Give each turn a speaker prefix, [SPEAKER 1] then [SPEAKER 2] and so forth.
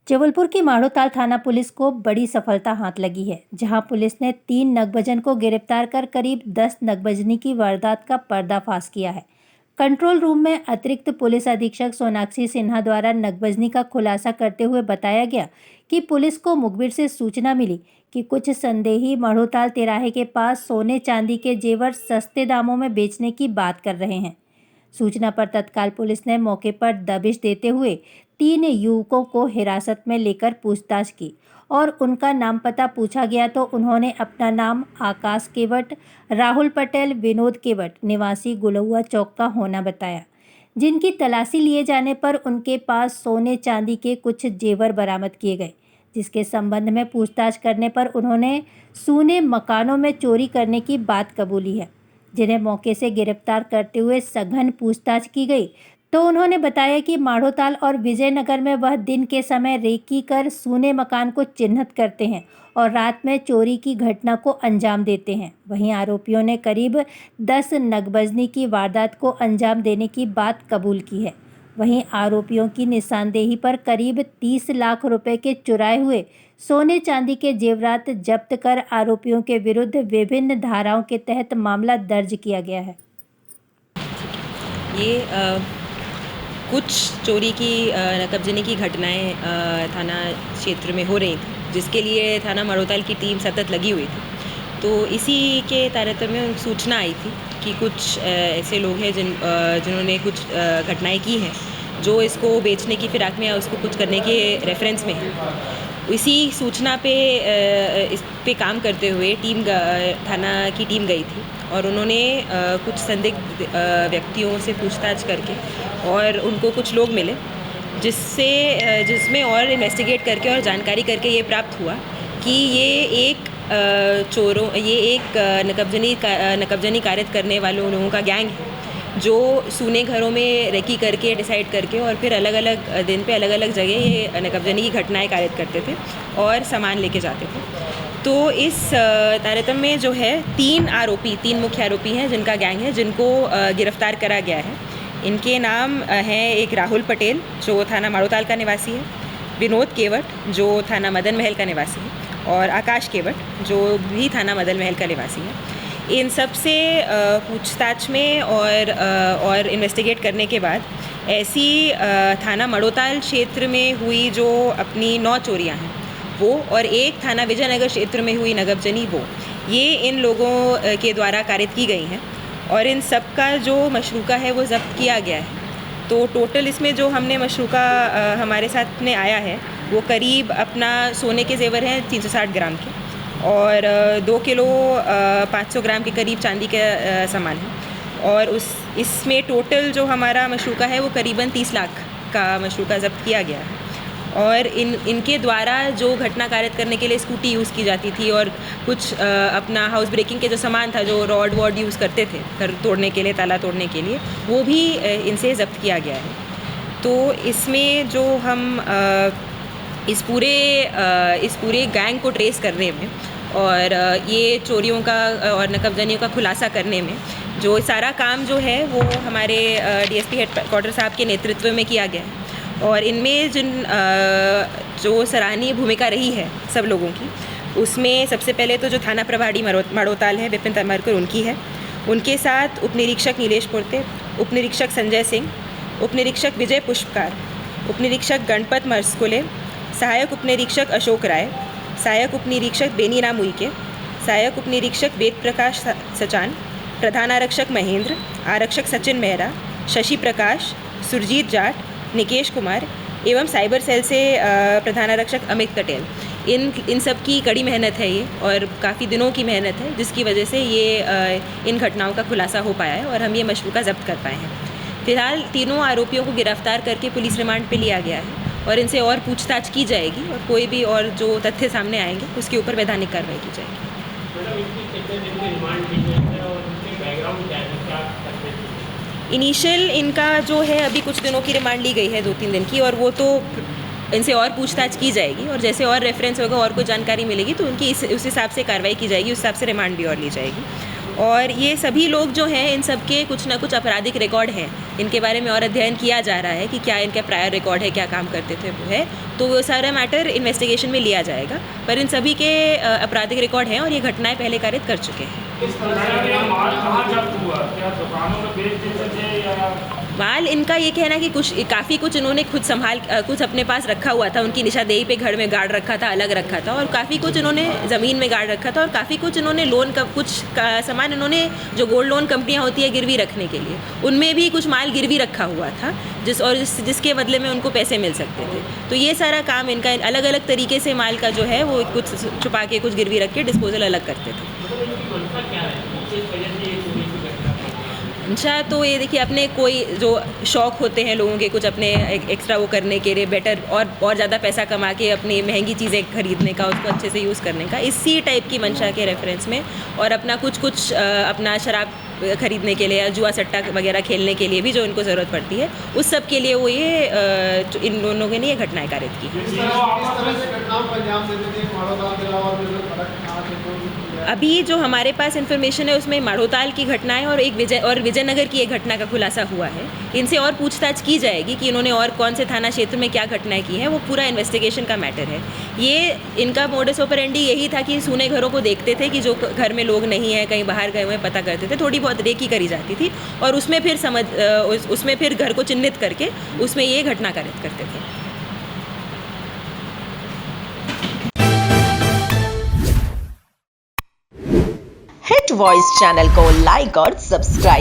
[SPEAKER 1] जबलपुर की माढ़ोताल थाना पुलिस को बड़ी सफलता हाथ लगी है, जहां पुलिस ने 3 नगबजन को गिरफ्तार कर करीब 10 नगबजनी की वारदात का पर्दाफाश किया है। कंट्रोल रूम में अतिरिक्त पुलिस अधीक्षक सोनाक्षी सिन्हा द्वारा नगबजनी का खुलासा करते हुए बताया गया कि पुलिस को मुखबिर से सूचना मिली कि कुछ संदेही माढ़ोताल तिराहे के पास सोने चांदी के जेवर सस्ते दामों में बेचने की बात कर रहे हैं। सूचना पर तत्काल पुलिस ने मौके पर दबिश देते हुए 3 युवकों को हिरासत में लेकर पूछताछ की और उनका नाम पता पूछा गया तो उन्होंने अपना नाम आकाश केवट, राहुल पटेल, विनोद केवट निवासी गुलहुआ चौक का होना बताया, जिनकी तलाशी लिए जाने पर उनके पास सोने चांदी के कुछ जेवर बरामद किए गए, जिसके संबंध में पूछताछ करने पर उन्होंने सूने मकानों में चोरी करने की बात कबूली है। जिन्हें मौके से गिरफ्तार करते हुए सघन पूछताछ की गई तो उन्होंने बताया कि माढ़ोताल और विजयनगर में वह दिन के समय रेकी कर सूने मकान को चिन्हित करते हैं और रात में चोरी की घटना को अंजाम देते हैं। वहीं आरोपियों ने करीब 10 नगबजनी की वारदात को अंजाम देने की बात कबूल की है। वहीं आरोपियों की निशानदेही पर करीब 30 लाख रुपए के चुराए हुए सोने चांदी के जेवरात जब्त कर आरोपियों के विरुद्ध विभिन्न धाराओं के तहत मामला दर्ज किया गया है।
[SPEAKER 2] ये कुछ चोरी की नकबजनी की घटनाएं थाना क्षेत्र में हो रही थी, जिसके लिए थाना माढ़ोताल की टीम सतत लगी हुई थी। तो इसी के तारतम्य में सूचना आई थी कि कुछ ऐसे लोग हैं जिन्होंने कुछ घटनाएं की हैं जो इसको बेचने की फिराक में या उसको कुछ करने के रेफरेंस में है। इसी सूचना पे इस पे काम करते हुए थाना की टीम गई थी और उन्होंने कुछ संदिग्ध व्यक्तियों से पूछताछ करके और उनको कुछ लोग मिले जिसमें और इन्वेस्टिगेट करके और जानकारी करके ये प्राप्त हुआ कि ये एक नकबजनी कारित करने वालों लोगों का गैंग है जो सूने घरों में रेकी करके डिसाइड करके और फिर अलग अलग दिन पे अलग अलग जगह ये नकबजनी की घटनाएं कारित करते थे और सामान लेके जाते थे। तो इस तारतम्य में जो है 3 मुख्य आरोपी हैं जिनका गैंग है, जिनको गिरफ्तार करा गया है। इनके नाम हैं एक राहुल पटेल जो थाना माढ़ोताल का निवासी है, विनोद केवट जो थाना मदन महल का निवासी है और आकाश केवट जो भी थाना मदन महल का निवासी है। इन सब से पूछताछ में और इन्वेस्टिगेट करने के बाद ऐसी थाना माढ़ोताल क्षेत्र में हुई जो अपनी 9 चोरियां हैं वो और एक थाना विजयनगर क्षेत्र में हुई नगबजनी वो ये इन लोगों के द्वारा कारित की गई हैं और इन सब का जो मशरूका है वो ज़ब्त किया गया है। तो टोटल इसमें जो हमने मशरूका हमारे साथ में आया है वो करीब अपना सोने के जेवर हैं 360 ग्राम के और 2 किलो 500 ग्राम के करीब चांदी का सामान है और इसमें टोटल जो हमारा मशरूका है वो करीबन 30 लाख का मशरूका ज़ब्त किया गया है। और इनके द्वारा जो घटना कारित करने के लिए स्कूटी यूज़ की जाती थी और कुछ अपना हाउस ब्रेकिंग के जो सामान था जो रॉड वॉड यूज़ करते थे घर तोड़ने के लिए, ताला तोड़ने के लिए, वो भी इनसे ज़ब्त किया गया है। तो इसमें जो हम इस पूरे गैंग को ट्रेस करने में और ये चोरियों का और नकबजनियों का खुलासा करने में जो सारा काम जो है वो हमारे डीएसपी हेडक्वार्टर साहब के नेतृत्व में किया गया है और इनमें जो सराहनीय भूमिका रही है सब लोगों की, उसमें सबसे पहले तो जो थाना प्रभारी माढ़ोताल है विपिन तमरकर उनकी है। उनके साथ उप निरीक्षक नीलेश पुरते, उप निरीक्षक संजय सिंह, उप निरीक्षक विजय पुष्पकार, उप निरीक्षक गणपत मर्सकुले, सहायक उप निरीक्षक अशोक राय, सहायक उप निरीक्षक बेनीराम उइके, सहायक उप निरीक्षक वेद प्रकाश सचान, प्रधान आरक्षक महेंद्र, आरक्षक सचिन मेहरा, शशि प्रकाश, सुरजीत जाट, निकेश कुमार एवं साइबर सेल से प्रधान आरक्षक अमित पटेल, इन सब की कड़ी मेहनत है ये और काफ़ी दिनों की मेहनत है जिसकी वजह से ये इन घटनाओं का खुलासा हो पाया है और हम ये मशरूका ज़ब्त कर पाए हैं। फिलहाल तीनों आरोपियों को गिरफ्तार करके पुलिस रिमांड पे लिया गया है और इनसे और पूछताछ की जाएगी और कोई भी और जो तथ्य सामने आएंगे उसके ऊपर वैधानिक कार्रवाई की जाएगी। इनिशियल इनका जो है अभी कुछ दिनों की रिमांड ली गई है 2-3 दिन की और वो तो इनसे और पूछताछ की जाएगी और जैसे और रेफरेंस होगा और कोई जानकारी मिलेगी तो उनकी उस हिसाब से कार्रवाई की जाएगी, उस हिसाब से रिमांड भी और ली जाएगी। और ये सभी लोग जो हैं इन सब के कुछ ना कुछ आपराधिक रिकॉर्ड हैं इनके बारे में और अध्ययन किया जा रहा है कि क्या इनका प्रायर रिकॉर्ड है, क्या काम करते थे वो है, तो वो सारा मैटर इन्वेस्टिगेशन में लिया जाएगा। पर इन सभी के आपराधिक रिकॉर्ड हैं और ये घटनाएं पहले कारित कर चुके हैं। माल इनका ये कहना है कि काफ़ी कुछ इन्होंने खुद कुछ अपने पास रखा हुआ था, उनकी निशादेही पे घर में गार्ड रखा था, अलग रखा था, और काफ़ी कुछ इन्होंने ज़मीन में गार्ड रखा था, और काफ़ी कुछ इन्होंने लोन का कुछ सामान इन्होंने जो गोल्ड लोन कंपनियां होती है गिरवी रखने के लिए, उनमें भी कुछ माल गिरवी रखा हुआ था जिसके बदले में उनको पैसे मिल सकते थे। तो ये सारा काम इनका अलग अलग तरीके से माल का जो है वो कुछ छुपा के कुछ गिरवी रख के डिस्पोजल अलग करते थे। अच्छा, तो ये देखिए, अपने कोई जो शौक़ होते हैं लोगों के, कुछ अपने एक्स्ट्रा वो करने के लिए, बेटर और ज़्यादा पैसा कमा के अपनी महंगी चीज़ें खरीदने का, उसको अच्छे से यूज़ करने का, इसी टाइप की मंशा के रेफरेंस में, और अपना कुछ अपना शराब खरीदने के लिए या जुआ सट्टा वगैरह खेलने के लिए भी जो इनको ज़रूरत पड़ती है, उस सब के लिए वो ये इन लोगों ने ये घटनाएं कारित की। अभी जो हमारे पास इन्फॉर्मेशन है उसमें माढ़ोताल की घटनाएं और विजयनगर की एक घटना का खुलासा हुआ है। इनसे और पूछताछ की जाएगी कि इन्होंने और कौन से थाना क्षेत्र में क्या घटनाएं की हैं, वो पूरा इन्वेस्टिगेशन का मैटर है। ये इनका मोडस ऑपरेंडी यही था कि सूने घरों को देखते थे कि जो घर में लोग नहीं हैं, कहीं बाहर गए हुए, पता करते थे, थोड़ी बहुत रेकी करी जाती थी, और उसमें फिर घर को चिन्हित करके उसमें ये घटना कारित करते थे।
[SPEAKER 3] हिट वॉइस चैनल को लाइक और सब्सक्राइब